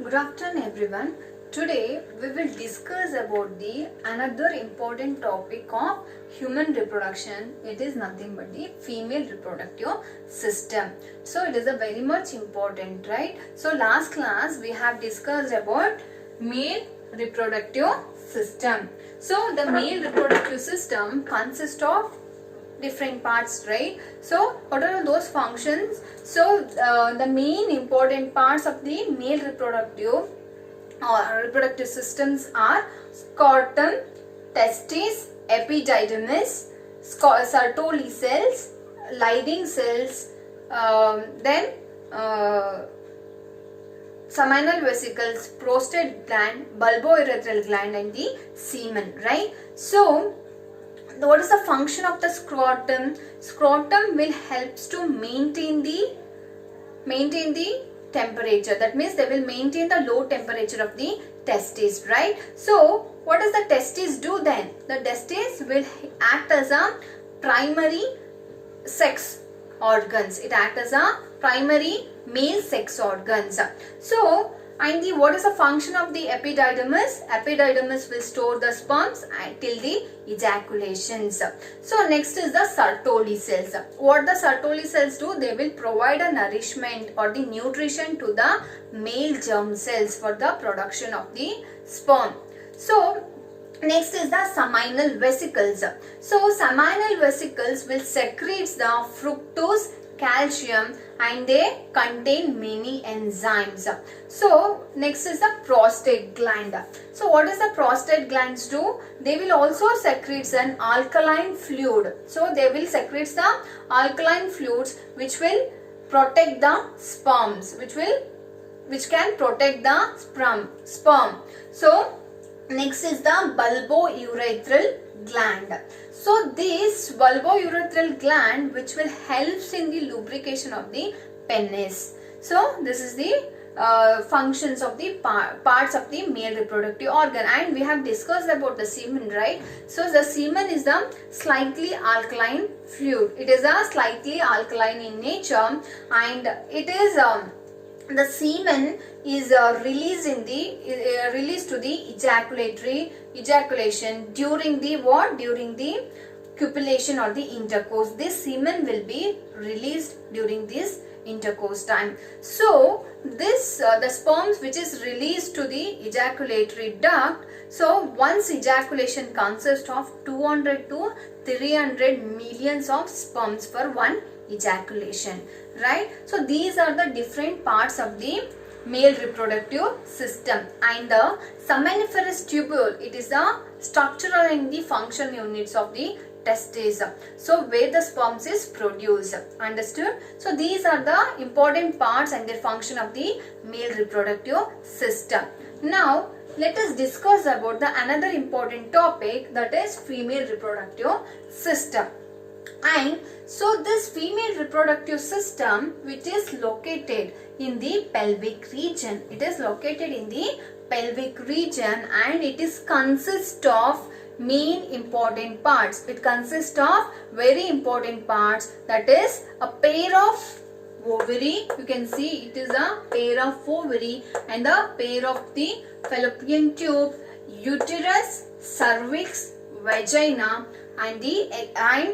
Good afternoon everyone. Today we will discuss about the another important topic of human reproduction. It is nothing but the female reproductive system. So it is a very much important, right? So last class we have discussed about male reproductive system. So the male reproductive system consists of different parts, right? So what are those functions? So the main important parts of the male reproductive systems are scrotum, testes, epididymis, Sertoli cells, Leydig cells, then seminal vesicles, prostate gland, bulbourethral gland, and the semen, right? So what is the function of the scrotum? Scrotum will helps to maintain the temperature. That means they will maintain the low temperature of the testes, right? So what does the testes do then? The testes will act as a primary sex organs. It acts as a primary male sex organs. So what is the function of the epididymis? Epididymis will store the sperms till the ejaculations. So next is the Sertoli cells. What the Sertoli cells do? They will provide a nourishment or the nutrition to the male germ cells for the production of the sperm. So next is the seminal vesicles. So seminal vesicles will secrete the fructose, calcium, and they contain many enzymes. So next is the prostate gland. So what does the prostate glands do? They will also secrete an alkaline fluid. So they will secrete the alkaline fluids which will protect the sperms, which can protect the sperm. So next is the bulbourethral gland. So this bulbourethral gland which will helps in the lubrication of the penis. So this is the functions of the parts of the male reproductive organ, and we have discussed about the semen, right? So the semen is the slightly alkaline fluid. It is a slightly alkaline in nature, and it is the semen is released to the ejaculation during the what? During the copulation or the intercourse. This semen will be released during this intercourse time. So this the sperms which is released to the ejaculatory duct. So once ejaculation consists of 200 to 300 millions of sperms for one ejaculation, right? So these are the different parts of the male reproductive system. And the seminiferous tubule, it is the structural and the functional units of the testes. So where the sperms is produced. Understood? So these are the important parts and their function of the male reproductive system. Now let us discuss about the another important topic, that is female reproductive system. And so this female reproductive system which is located in the pelvic region. It is located in the pelvic region, and it is consist of main important parts. It consists of very important parts, that is a pair of ovary. You can see it is a pair of ovary and a pair of the fallopian tube, uterus, cervix, vagina, and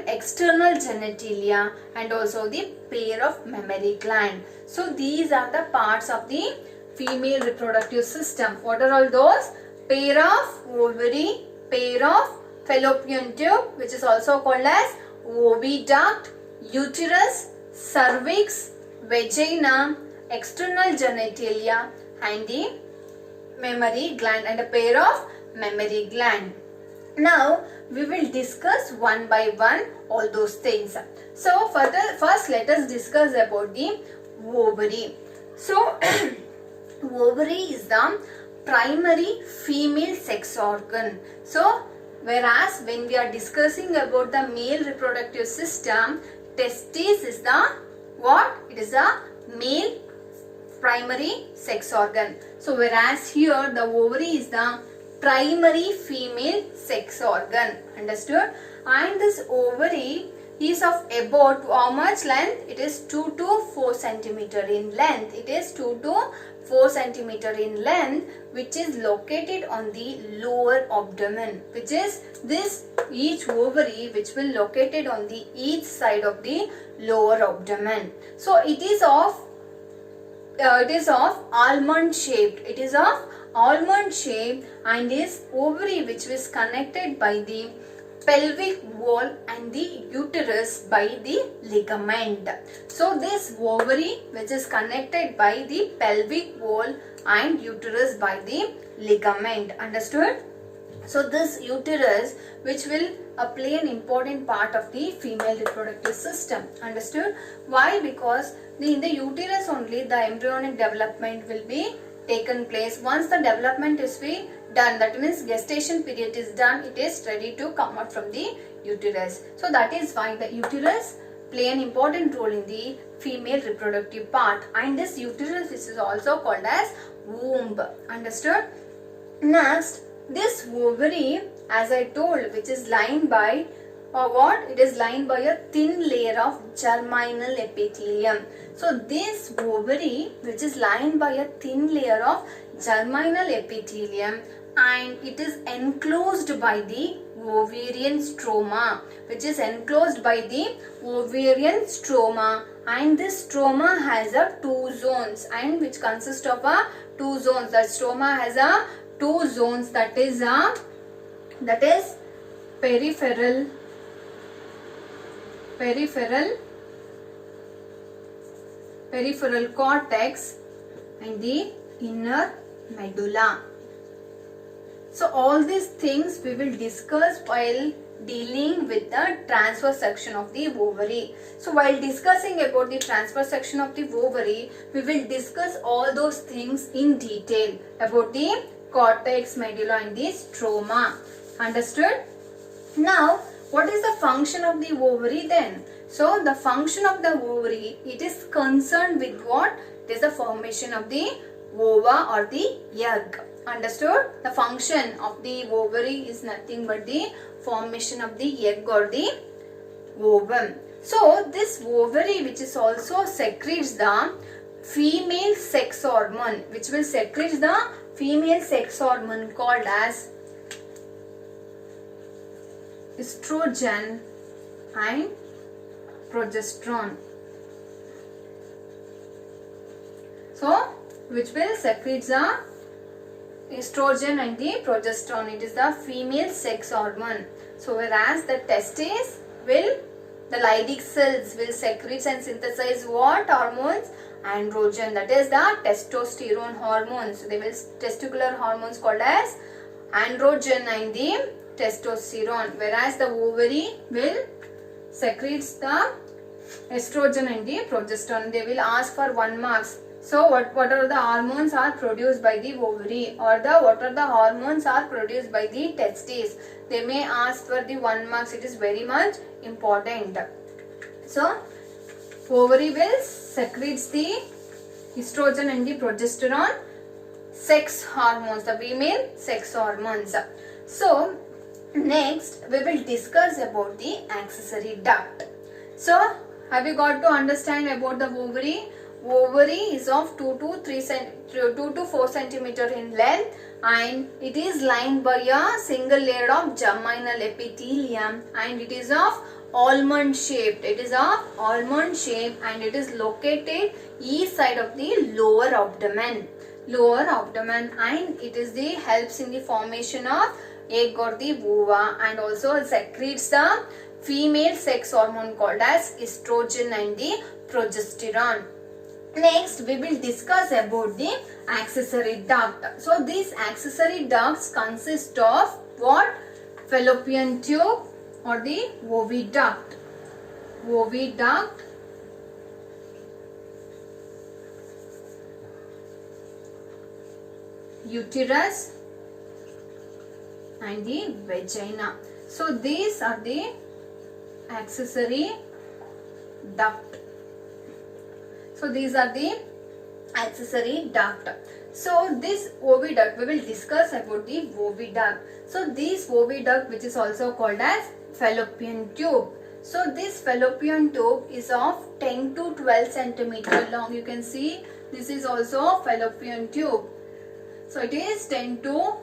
external genitalia, and also the pair of mammary gland. So these are the parts of the female reproductive system. What are all those? Pair of ovary, pair of fallopian tube, which is also called as oviduct, uterus, cervix, vagina, external genitalia, and the mammary gland, and a pair of mammary gland. Now we will discuss one by one all those things. So first let us discuss about the ovary. So ovary is the primary female sex organ. So whereas when we are discussing about the male reproductive system, testes is the what? It is a male primary sex organ. So whereas here the ovary is the primary female sex organ. Understood? And this ovary is of about how much length? It is 2 to 4 centimeter in length. It is 2 to 4 centimeter in length, which is located on the lower abdomen, which is this each ovary which will located on the each side of the lower abdomen. So it is of almond shaped. It is of almond shaped and is ovary which is connected by the pelvic wall and the uterus by the ligament. So this ovary which is connected by the pelvic wall and uterus by the ligament. Understood? So this uterus which will play an important part of the female reproductive system. Understood? Why? Because in the uterus only the embryonic development will be taken place. Once the development is done, that means gestation period is done, it is ready to come out from the uterus. So that is why the uterus play an important role in the female reproductive part, and this uterus is also called as womb. Understood? Next, this ovary, as I told, which is lined by it is lined by a thin layer of germinal epithelium. So this ovary which is lined by a thin layer of germinal epithelium, and it is enclosed by the ovarian stroma, which is enclosed by the ovarian stroma, and this stroma has a 2 zones, and which consists of a 2 zones. That stroma has a 2 zones, that is peripheral cortex and the inner medulla. So all these things we will discuss while dealing with the transverse section of the ovary. So while discussing about the transverse section of the ovary, we will discuss all those things in detail about the cortex, medulla and the stroma. Understood? Now, what is the function of the ovary then? So the function of the ovary, it is concerned with what? It is the formation of the ova or the egg. Understood? The function of the ovary is nothing but the formation of the egg or the ovum. So this ovary which is also secretes the female sex hormone, which will secrete the female sex hormone called as estrogen and progesterone. So which will secrete the estrogen and the progesterone. It is the female sex hormone. So whereas the testes will, the Leydig cells will secrete and synthesize what hormones? Androgen, that is the testosterone hormones. So they will testicular hormones called as androgen and the testosterone, whereas the ovary will secretes the estrogen and the progesterone. They will ask for 1 marks. So what are the hormones are produced by the ovary, or what are the hormones are produced by the testes? They may ask for the 1 marks. It is very much important. So ovary will secretes the estrogen and the progesterone sex hormones, the female sex hormones. So next we will discuss about the accessory duct. So have you got to understand about the ovary? Ovary is of 2 to 4 centimeter in length, and it is lined by a single layer of germinal epithelium, and it is of almond shaped. It is of almond shape, and it is located east side of the lower abdomen, and it is the helps in the formation of egg or the ova, and also secretes the female sex hormone called as estrogen and the progesterone. Next we will discuss about the accessory duct. So these accessory ducts consist of what? Fallopian tube or the oviduct, uterus and the vagina. So these are the accessory duct. So these are the accessory duct. So this oviduct, we will discuss about the oviduct. So this oviduct, which is also called as fallopian tube. So this fallopian tube is of 10 to 12 centimeter long. You can see this is also fallopian tube. So it is 10 to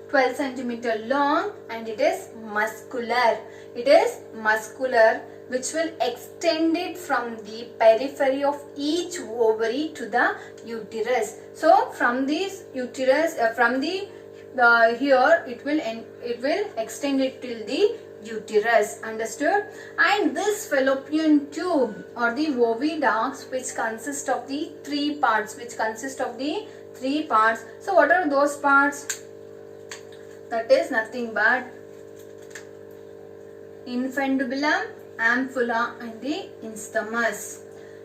12 centimeter long and it is muscular. It is muscular, which will extend it from the periphery of each ovary to the uterus. So from this uterus, from the here it will extend it till the uterus. Understood? And this fallopian tube or the oviducts, which consist of the three parts. So what are those parts? That is nothing but infundibulum, ampulla and the isthmus.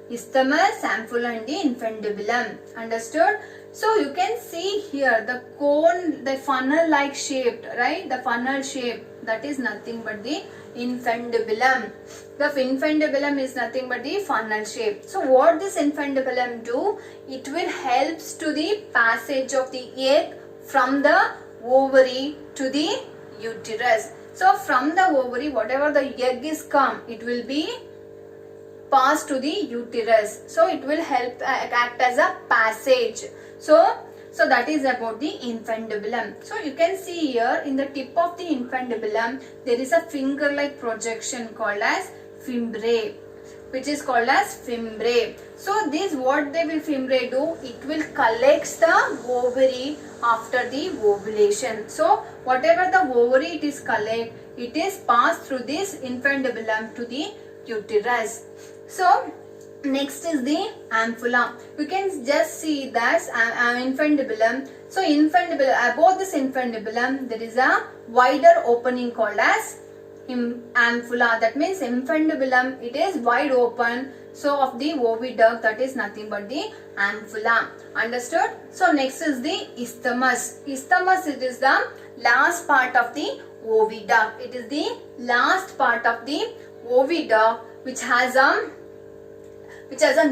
Isthmus, ampulla and the infundibulum. Understood? So you can see here the cone, the funnel like shaped, right? The funnel shape, that is nothing but the infundibulum. The infundibulum is nothing but the funnel shape. So what this infundibulum do? It will helps to the passage of the egg from the ovary to the uterus. So from the ovary, whatever the egg is come, it will be passed to the uterus. So it will help act as a passage. So that is about the infundibulum. So you can see here in the tip of the infundibulum, there is a finger-like projection called as fimbriae, which is called as fimbriae. So this what they will fimbriae do? It will collect the ovary after the ovulation. So whatever the ovary it is collect, it is passed through this infundibulum to the uterus. So next is the ampulla. You can just see that infundibulum. So infundibulum, above this infundibulum there is a wider opening called as ampulla. That means infundibulum, it is wide open. So of the oviduct, that is nothing but the ampulla. Understood? So next is the isthmus. Isthmus, it is the last part of the oviduct. It is the last part of the oviduct which has a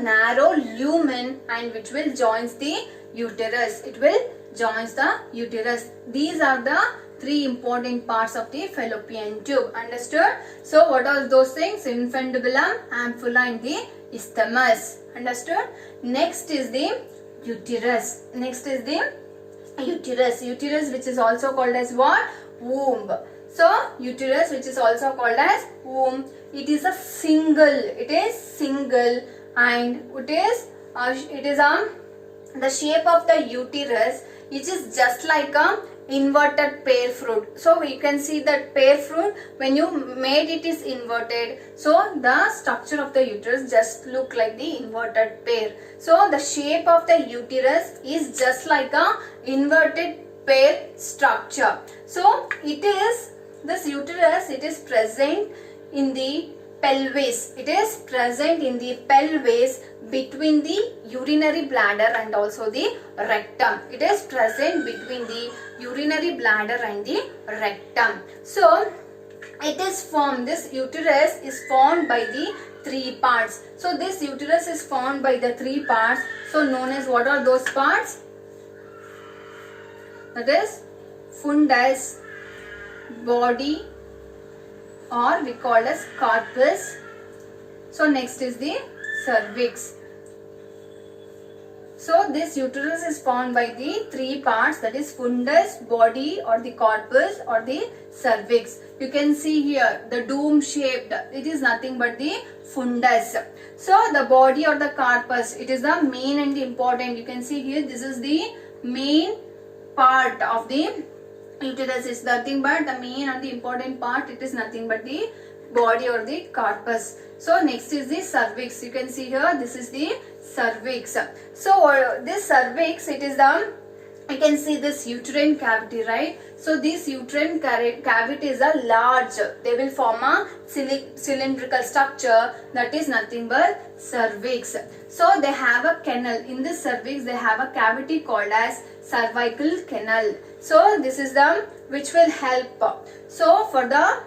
narrow lumen and which will joins the uterus. It will joins the uterus. These are the three important parts of the fallopian tube. Understood? So what are those things? Infundibulum, ampulla and the isthmus. Understood? Next is the uterus. Uterus which is also called as what? Womb. So uterus which is also called as womb. It is single and it is the shape of the uterus, which is just like a inverted pear fruit. So we can see that pear fruit, when you made it is inverted, so the structure of the uterus just look like the inverted pear. So the shape of the uterus is just like a inverted pear structure. So this uterus, it is present in the pelvis. It is present in the pelvis between the urinary bladder and also the rectum. It is present between the urinary bladder and the rectum. So it is formed, this uterus is formed by the three parts. So this uterus is formed by the three parts. So known as, what are those parts? That is fundus, body, or we call as corpus. So next is the cervix. So this uterus is formed by the three parts, that is fundus, body or the corpus or the cervix. You can see here the dome shaped, it is nothing but the fundus. So the body or the corpus, it is the main and the important. You can see here, this is the main part of the uterus, is nothing but the main and the important part. It is nothing but the body or the corpus. So next is the cervix. You can see here, this is the cervix. So this cervix, it is the, you can see this uterine cavity, right? So this uterine cavity is a large, they will form a cylindrical structure, that is nothing but cervix. So they have a canal. In this cervix they have a cavity called as cervical canal. So this is the which will help. So for the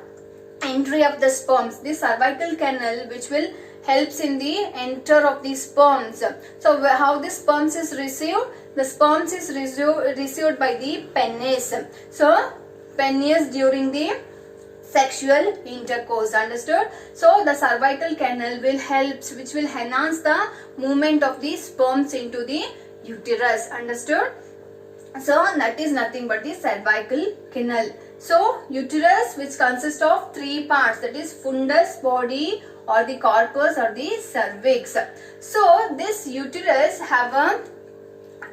entry of the sperms, this cervical canal which will helps in the enter of the sperms. So how the sperms is received? The sperms is received by the penis. So penis during the sexual intercourse. Understood? So the cervical canal will which will enhance the movement of the sperms into the uterus. Understood? So that is nothing but the cervical canal. So uterus, which consists of three parts, that is fundus, body, or the corpus, or the cervix. So this uterus have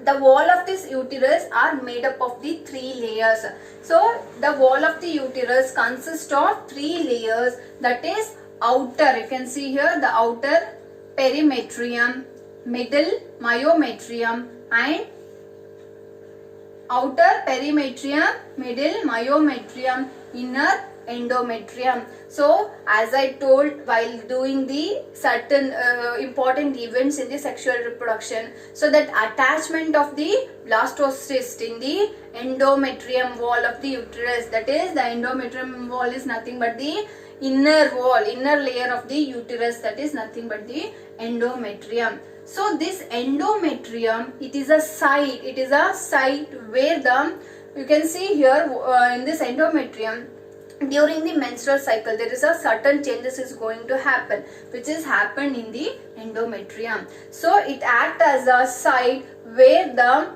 the wall of this uterus are made up of the three layers. So the wall of the uterus consists of three layers, that is outer, you can see here, the outer perimetrium, middle myometrium, and outer perimetrium, middle myometrium, inner endometrium. So as I told while doing the certain important events in the sexual reproduction, so that attachment of the blastocyst in the endometrium wall of the uterus, that is the endometrium wall is nothing but the inner wall, inner layer of the uterus, that is nothing but the endometrium. So this endometrium, it is a site where you can see here in this endometrium, during the menstrual cycle there is a certain changes is going to happen, which is happened in the endometrium. So it acts as a site where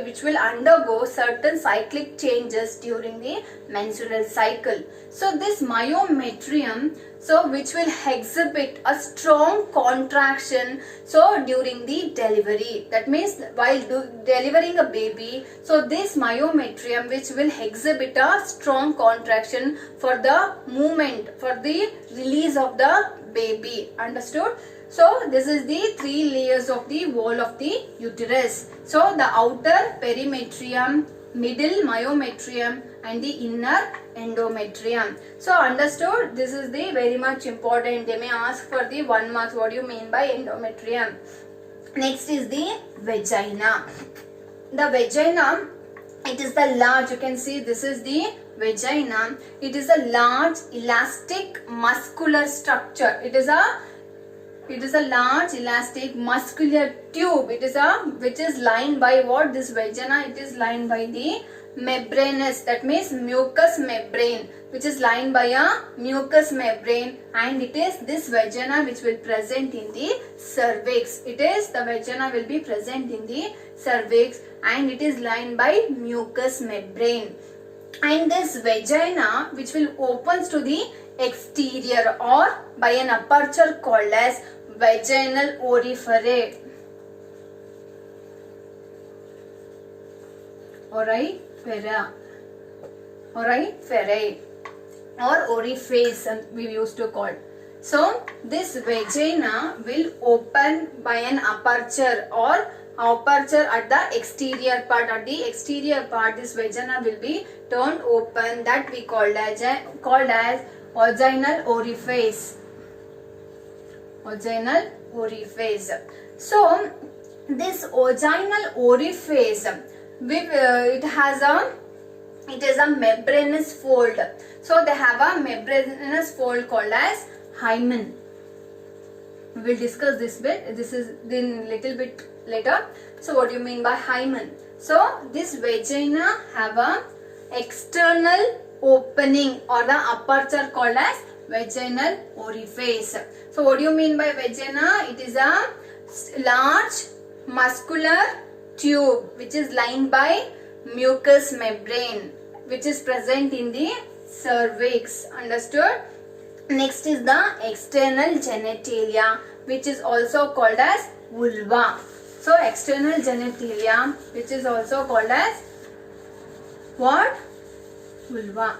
which will undergo certain cyclic changes during the menstrual cycle. So this myometrium, so which will exhibit a strong contraction during the delivery, that means while delivering a baby, so this myometrium which will exhibit a strong contraction for the movement, for the release of the baby. Understood? So this is the three layers of the wall of the uterus. So the outer perimetrium, middle myometrium, and the inner endometrium. So understood? This is the very much important. They may ask for the 1 mark. What do you mean by endometrium? Next is the vagina. The vagina, it is the large, you can see this is the vagina. It is a large elastic muscular structure. It is a large elastic muscular tube. Which is lined by what? This vagina, it is lined by the membranous, that means mucous membrane, which is lined by a mucous membrane, and it is this vagina which will present in the cervix. The vagina will be present in the cervix, and it is lined by mucous membrane. And this vagina which will opens to the exterior or by an aperture called as vaginal orifere. Orifere or orifice we used to call. So this vagina will open by an aperture or aperture at the exterior part. At the exterior part, this vagina will be turned open, that we called as vaginal orifice. Vaginal orifice. So this vaginal orifice, it is a membranous fold. So they have a membranous fold called as hymen. We will discuss this bit. This is then little bit later. So what do you mean by hymen? So this vagina have a external opening or the aperture called as vaginal orifice. So what do you mean by vagina? It is a large muscular tube which is lined by mucous membrane, which is present in the cervix. Understood? Next is the external genitalia, which is also called as vulva. So external genitalia, which is also called as what? Vulva.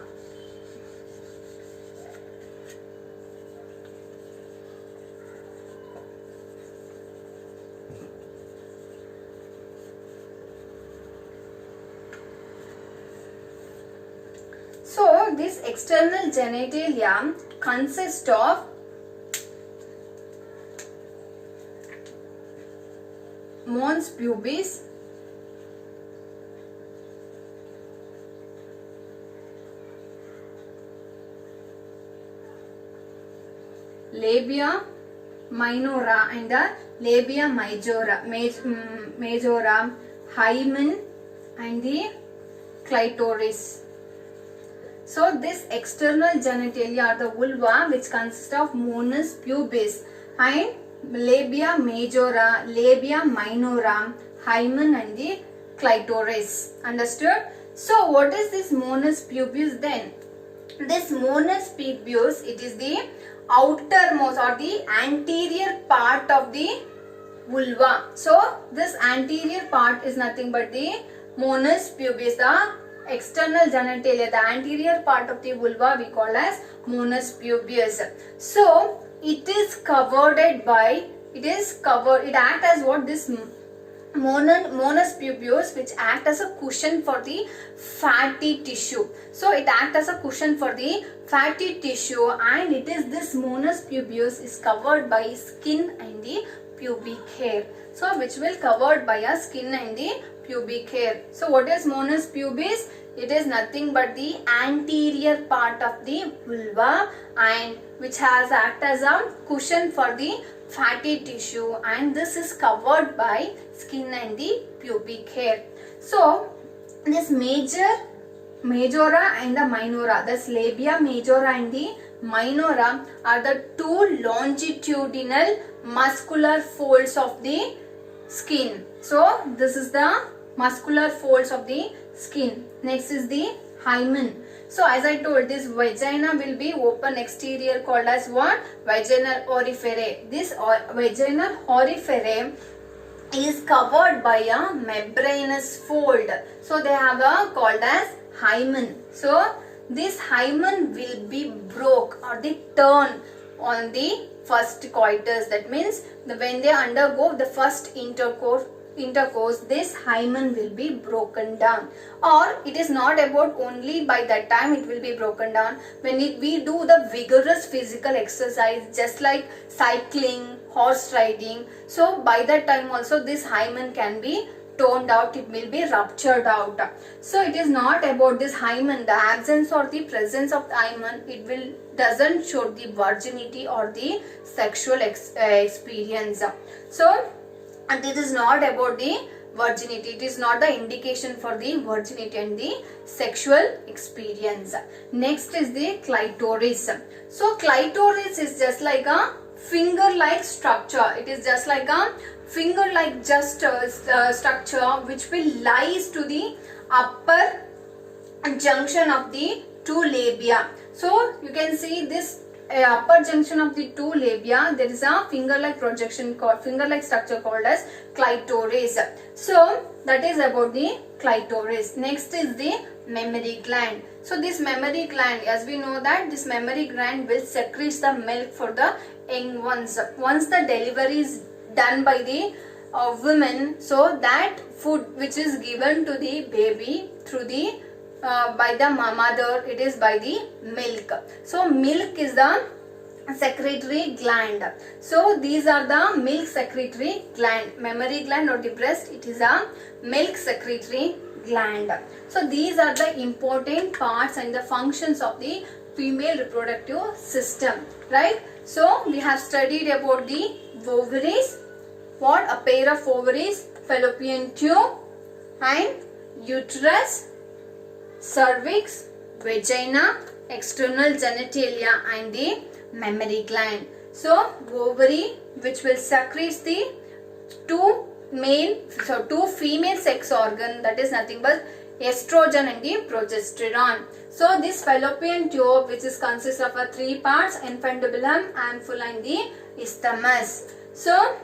So this external genitalia consists of mons pubis, labia minora and the labia majora, hymen and the clitoris. So this external genitalia or the vulva, which consists of Mons pubis and labia majora, labia minora, hymen and the clitoris. Understood? So what is this Mons pubis then? This Mons pubis, it is the outermost or the anterior part of the vulva. So this anterior part is nothing but the Mons pubis, the external genitalia, the anterior part of the vulva we call as Mons pubis. So it is covered by, it acts as what, this Mons pubis, which act as a cushion for the fatty tissue. So it acts as a cushion for the fatty tissue, and it is this Mons pubis is covered by skin and the pubic hair. So which will covered by a skin and the pubic hair. So what is Mons pubis? It is nothing but the anterior part of the vulva, and which has act as a cushion for the fatty tissue, and this is covered by skin and the pubic hair. So this majora and the minora, this labia majora and the minora are the two longitudinal muscular folds of the skin. So this is the muscular folds of the skin. Next is the hymen. So as I told, this vagina will be open exterior called as what? Vaginal oriferae. This vaginal oriferae is covered by a membranous fold. So they have a called as hymen. So this hymen will be broke or the turn on the first coitus. That means when they undergo the first intercourse, this hymen will be broken down, or it is not about only by that time it will be broken down. When we do the vigorous physical exercise, just like cycling, horse riding, so by that time also this hymen can be toned out, it will be ruptured out. So it is not about this hymen, the absence or the presence of the hymen, doesn't show the virginity or the sexual experience. So, and it is not about the virginity, it is not the indication for the virginity and the sexual experience. Next is the clitoris. So clitoris is just like a finger-like structure. It is just like a finger-like structure which will lies to the upper junction of the two labia. So you can see this upper junction of the two labia, there is a finger-like structure called as clitoris. So that is about the clitoris. Next is the mammary gland. So this mammary gland, as we know that this mammary gland will secrete the milk for the young ones. Once the delivery is done by the women, so that food which is given to the baby through the by the mother, it is by the milk. So milk is the secretory gland. So these are the milk secretory gland. Mammary gland or the breast, it is a milk secretory gland. So these are the important parts and the functions of the female reproductive system, right? So we have studied about the ovaries, what? A pair of ovaries, fallopian tube and uterus, cervix, vagina, external genitalia and the mammary gland. So ovary which will secrete the two female sex organ, that is nothing but estrogen and the progesterone. So this fallopian tube which is consists of three parts, infundibulum, ampulla and the isthmus. So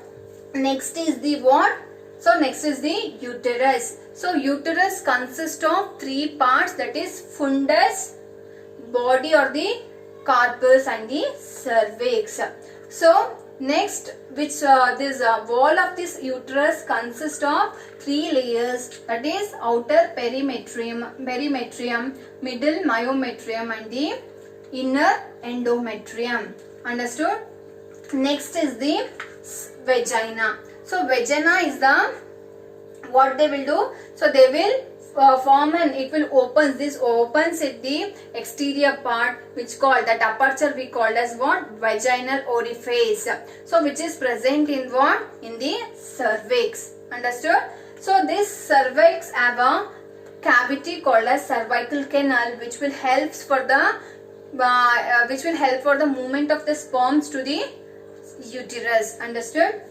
next is the what? So next is the uterus. So uterus consists of three parts, that is fundus, body or the corpus and the cervix. So next, which this wall of this uterus consists of three layers, that is outer perimetrium, middle myometrium and the inner endometrium. Understood? Next is the vagina. So vagina is the, what they will do? So they will form and it will open, this opens at the exterior part which called, that aperture we called as what? Vaginal orifice. So which is present in what? In the cervix. Understood? So this cervix have a cavity called as cervical canal, which will help for the movement of the sperms to the uterus. Understood?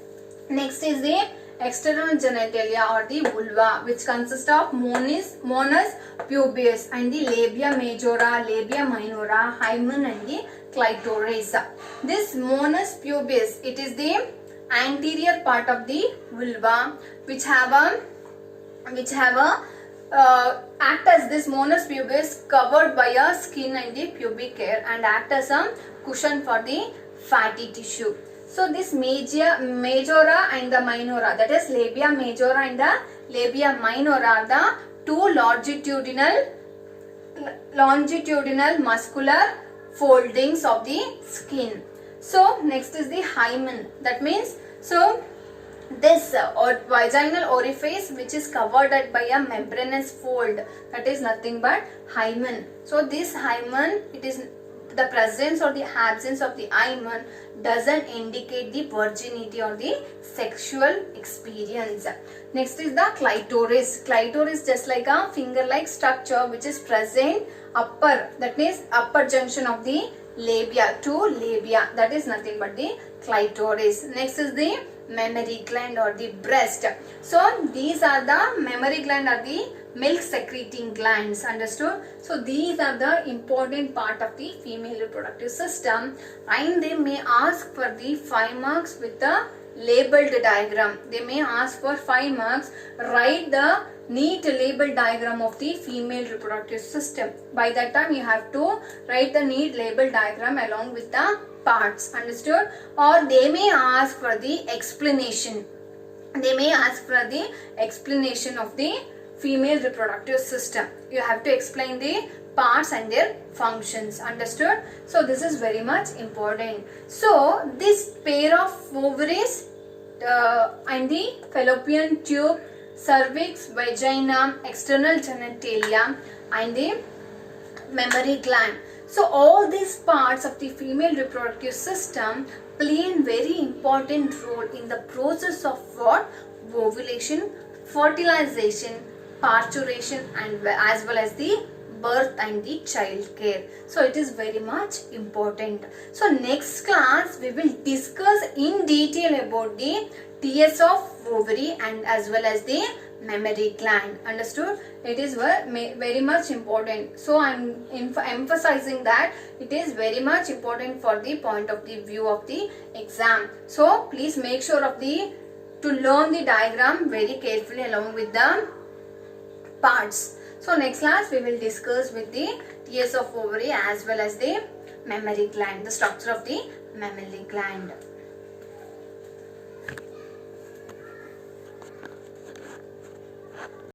Next is the external genitalia or the vulva, which consists of mons pubis and the labia majora, labia minora, hymen and the clitoris. This mons pubis, it is the anterior part of the vulva, which have a act as this mons pubis covered by a skin and the pubic hair and act as a cushion for the fatty tissue. So this majora and the minora, that is labia majora and the labia minora, are the two longitudinal muscular foldings of the skin. So next is the hymen. That means, so this vaginal orifice which is covered by a membranous fold, that is nothing but hymen. So this hymen, it is the presence or the absence of the hymen doesn't indicate the virginity or the sexual experience. Next is the clitoris. Clitoris just like a finger-like structure which is present upper, that means upper junction of the labia to labia, that is nothing but the clitoris. Next is the mammary gland or the breast. So these are the mammary gland are the milk secreting glands. Understood? So these are the important part of the female reproductive system, and they may ask for the 5 marks with the labeled diagram. They may ask for 5 marks. Write the neat label diagram of the female reproductive system. By that time you have to write the neat label diagram along with the parts. Understood? Or they may ask for the explanation. They may ask for the explanation of the female reproductive system. You have to explain the parts and their functions. Understood? So this is very much important. So this pair of ovaries and the fallopian tube, cervix, vagina, external genitalia and the mammary gland. So all these parts of the female reproductive system play a very important role in the process of what? Ovulation, fertilization, parturition and as well as the birth and the child care. So it is very much important. So next class we will discuss in detail about the TS of ovary and as well as the mammary gland. Understood? It is very much important. So I am emphasizing that it is very much important for the point of the view of the exam. So please make sure of to learn the diagram very carefully along with the parts. So next class we will discuss with the TS of ovary as well as the mammary gland, the structure of the mammary gland.